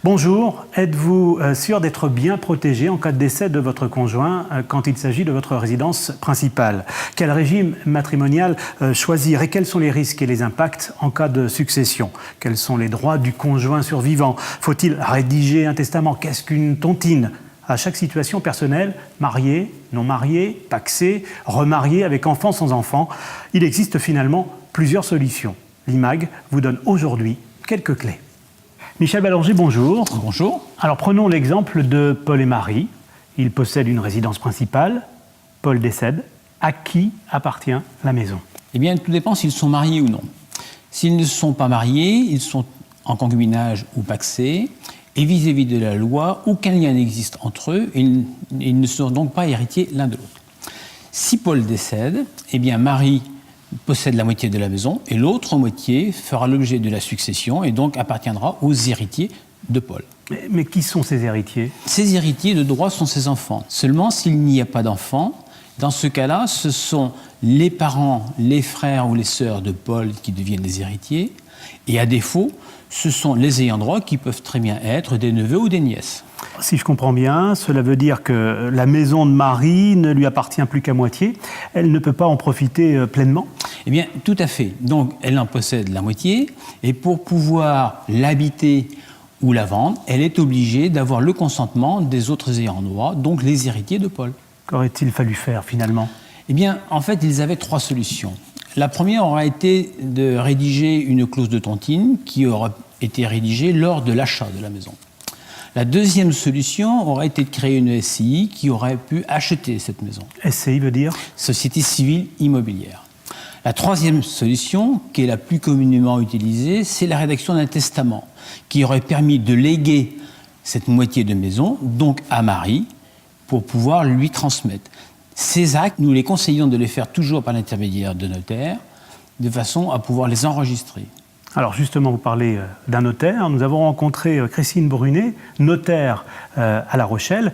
Bonjour, êtes-vous sûr d'être bien protégé en cas de décès de votre conjoint quand il s'agit de votre résidence principale? Quel régime matrimonial choisir et quels sont les risques et les impacts en cas de succession? Quels sont les droits du conjoint survivant? Faut-il rédiger un testament? Qu'est-ce qu'une tontine? À chaque situation personnelle, marié, non marié, pacsé, remarié, avec enfant, sans enfant, il existe finalement plusieurs solutions. L'IMAG vous donne aujourd'hui quelques clés. Michel Ballanger, bonjour. Bonjour. Alors prenons l'exemple de Paul et Marie. Ils possèdent une résidence principale. Paul décède. À qui appartient la maison? Eh bien, tout dépend s'ils sont mariés ou non. S'ils ne sont pas mariés, ils sont en concubinage ou pacsés, et vis-à-vis de la loi, aucun lien n'existe entre eux, et ils ne sont donc pas héritiers l'un de l'autre. Si Paul décède, eh bien Marie possède la moitié de la maison et l'autre moitié fera l'objet de la succession et donc appartiendra aux héritiers de Paul. Mais qui sont ces héritiers? Ces héritiers de droit sont ses enfants. Seulement, s'il n'y a pas d'enfants, dans ce cas-là, ce sont les parents, les frères ou les sœurs de Paul qui deviennent les héritiers, et à défaut, ce sont les ayants droit qui peuvent très bien être des neveux ou des nièces. Si je comprends bien, cela veut dire que la maison de Marie ne lui appartient plus qu'à moitié. Elle ne peut pas en profiter pleinement? Eh bien, tout à fait. Donc, elle en possède la moitié, et pour pouvoir l'habiter ou la vendre, elle est obligée d'avoir le consentement des autres ayants droit, donc les héritiers de Paul. Qu'aurait-il fallu faire finalement? Eh bien, en fait, ils avaient trois solutions. La première aurait été de rédiger une clause de tontine qui aurait été rédigée lors de l'achat de la maison. La deuxième solution aurait été de créer une SCI qui aurait pu acheter cette maison. SCI veut dire? Société civile immobilière. La troisième solution, qui est la plus communément utilisée, c'est la rédaction d'un testament qui aurait permis de léguer cette moitié de maison, donc à Marie, pour pouvoir lui transmettre. Ces actes, nous les conseillons de les faire toujours par l'intermédiaire de notaires, de façon à pouvoir les enregistrer. Alors justement, vous parlez d'un notaire. Nous avons rencontré Christine Brunet, notaire à La Rochelle.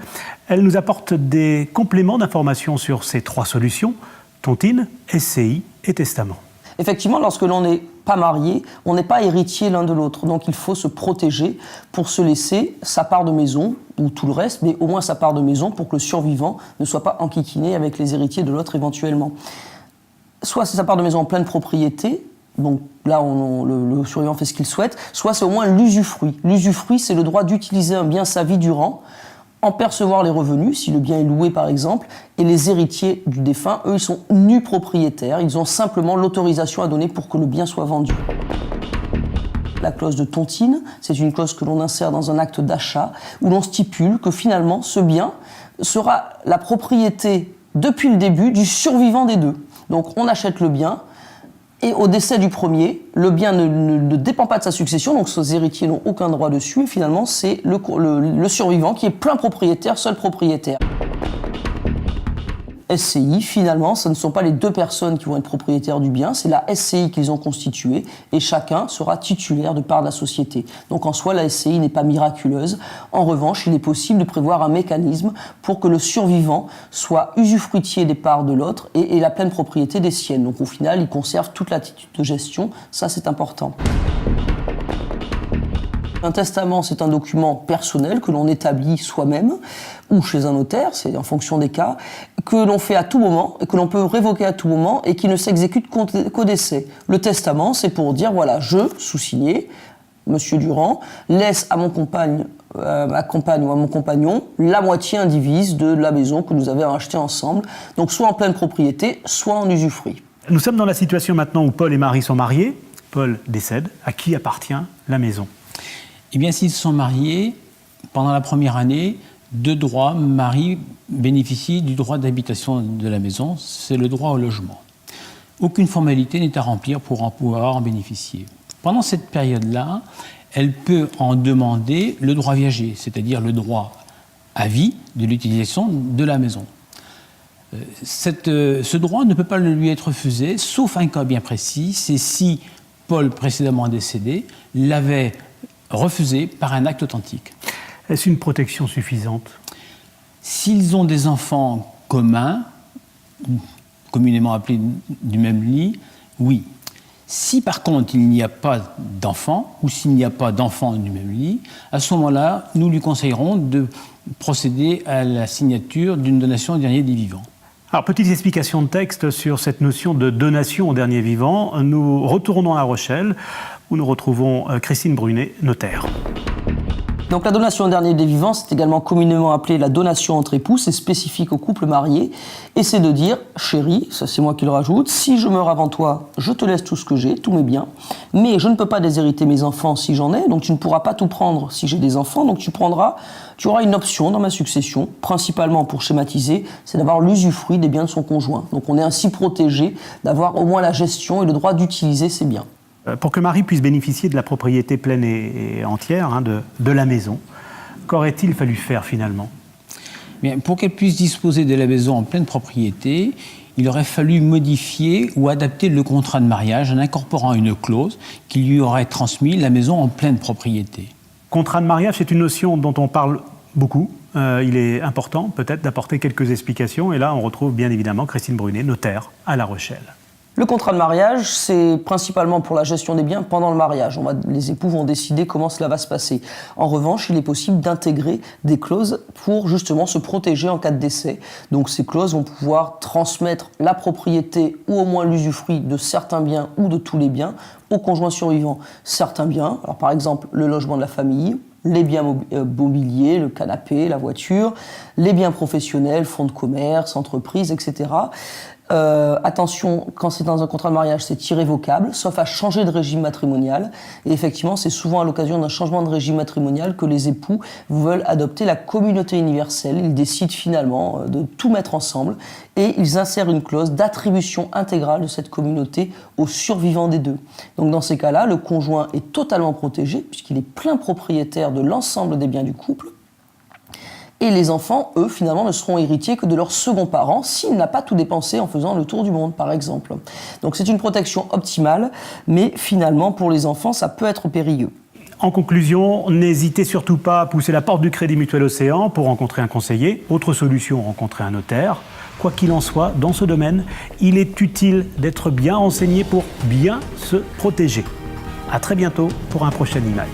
Elle nous apporte des compléments d'informations sur ces trois solutions: tontine, SCI et testament. Effectivement, lorsque l'on n'est pas marié, on n'est pas héritier l'un de l'autre. Donc il faut se protéger pour se laisser sa part de maison, ou tout le reste, mais au moins sa part de maison pour que le survivant ne soit pas enquiquiné avec les héritiers de l'autre éventuellement. Soit c'est sa part de maison en pleine propriété, donc là le survivant fait ce qu'il souhaite, soit c'est au moins l'usufruit. L'usufruit, c'est le droit d'utiliser un bien sa vie durant, en percevoir les revenus, si le bien est loué par exemple, et les héritiers du défunt, eux, ils sont nus propriétaires, ils ont simplement l'autorisation à donner pour que le bien soit vendu. La clause de tontine, c'est une clause que l'on insère dans un acte d'achat, où l'on stipule que finalement ce bien sera la propriété depuis le début du survivant des deux. Donc on achète le bien, et au décès du premier, le bien ne dépend pas de sa succession, donc ses héritiers n'ont aucun droit dessus, et finalement c'est le survivant qui est plein propriétaire, seul propriétaire. SCI, finalement, ce ne sont pas les deux personnes qui vont être propriétaires du bien, c'est la SCI qu'ils ont constituée, et chacun sera titulaire de part de la société. Donc en soi, la SCI n'est pas miraculeuse. En revanche, il est possible de prévoir un mécanisme pour que le survivant soit usufruitier des parts de l'autre et la pleine propriété des siennes. Donc au final, il conserve toute l'attitude de gestion, ça c'est important. Un testament, c'est un document personnel que l'on établit soi-même ou chez un notaire, c'est en fonction des cas, que l'on fait à tout moment et que l'on peut révoquer à tout moment et qui ne s'exécute qu'au décès. Le testament, c'est pour dire, voilà, je, sous-signé, Monsieur Durand, laisse à ma compagne ou à mon compagnon la moitié indivise de la maison que nous avions achetée ensemble, donc soit en pleine propriété, soit en usufruit. Nous sommes dans la situation maintenant où Paul et Marie sont mariés. Paul décède. À qui appartient la maison? Eh bien, s'ils sont mariés, pendant la première année, deux droits, Marie bénéficie du droit d'habitation de la maison, c'est le droit au logement. Aucune formalité n'est à remplir pour en pouvoir en bénéficier. Pendant cette période-là, elle peut en demander le droit viager, c'est-à-dire le droit à vie de l'utilisation de la maison. Ce droit ne peut pas lui être refusé, sauf un cas bien précis, c'est si Paul, précédemment décédé, l'avait refusé par un acte authentique. Est-ce une protection suffisante? S'ils ont des enfants communs, communément appelés du même lit, oui. Si par contre il n'y a pas d'enfant, ou s'il n'y a pas d'enfant du même lit, à ce moment-là, nous lui conseillerons de procéder à la signature d'une donation au dernier des vivants. Alors, petite explication de texte sur cette notion de donation au dernier vivant. Nous retournons à La Rochelle, où nous retrouvons Christine Brunet, notaire. Donc la donation au dernier des vivants, c'est également communément appelé la donation entre époux, c'est spécifique aux couples mariés, et c'est de dire, chérie, ça c'est moi qui le rajoute, si je meurs avant toi, je te laisse tout ce que j'ai, tous mes biens, mais je ne peux pas déshériter mes enfants si j'en ai, donc tu ne pourras pas tout prendre si j'ai des enfants, donc tu auras une option dans ma succession, principalement pour schématiser, c'est d'avoir l'usufruit des biens de son conjoint. Donc on est ainsi protégé d'avoir au moins la gestion et le droit d'utiliser ces biens. Pour que Marie puisse bénéficier de la propriété pleine et entière de la maison, qu'aurait-il fallu faire finalement ? Bien, pour qu'elle puisse disposer de la maison en pleine propriété, il aurait fallu modifier ou adapter le contrat de mariage en incorporant une clause qui lui aurait transmis la maison en pleine propriété. Contrat de mariage, c'est une notion dont on parle beaucoup. Il est important peut-être d'apporter quelques explications. Et là, on retrouve bien évidemment Christine Brunet, notaire à La Rochelle. Le contrat de mariage, c'est principalement pour la gestion des biens pendant le mariage. Les époux vont décider comment cela va se passer. En revanche, il est possible d'intégrer des clauses pour justement se protéger en cas de décès. Donc ces clauses vont pouvoir transmettre la propriété ou au moins l'usufruit de certains biens ou de tous les biens au conjoint survivant. Certains biens, alors par exemple le logement de la famille, les biens mobiliers, le canapé, la voiture, les biens professionnels, fonds de commerce, entreprises, etc. Attention, quand c'est dans un contrat de mariage, c'est irrévocable, sauf à changer de régime matrimonial. Et effectivement, c'est souvent à l'occasion d'un changement de régime matrimonial que les époux veulent adopter la communauté universelle. Ils décident finalement de tout mettre ensemble et ils insèrent une clause d'attribution intégrale de cette communauté aux survivants des deux. Donc dans ces cas-là, le conjoint est totalement protégé puisqu'il est plein propriétaire de l'ensemble des biens du couple. Et les enfants, eux, finalement, ne seront héritiers que de leurs seconds parents s'il n'a pas tout dépensé en faisant le tour du monde, par exemple. Donc c'est une protection optimale, mais finalement, pour les enfants, ça peut être périlleux. En conclusion, n'hésitez surtout pas à pousser la porte du Crédit Mutuel Océan pour rencontrer un conseiller. Autre solution, rencontrer un notaire. Quoi qu'il en soit, dans ce domaine, il est utile d'être bien renseigné pour bien se protéger. À très bientôt pour un prochain IMAG.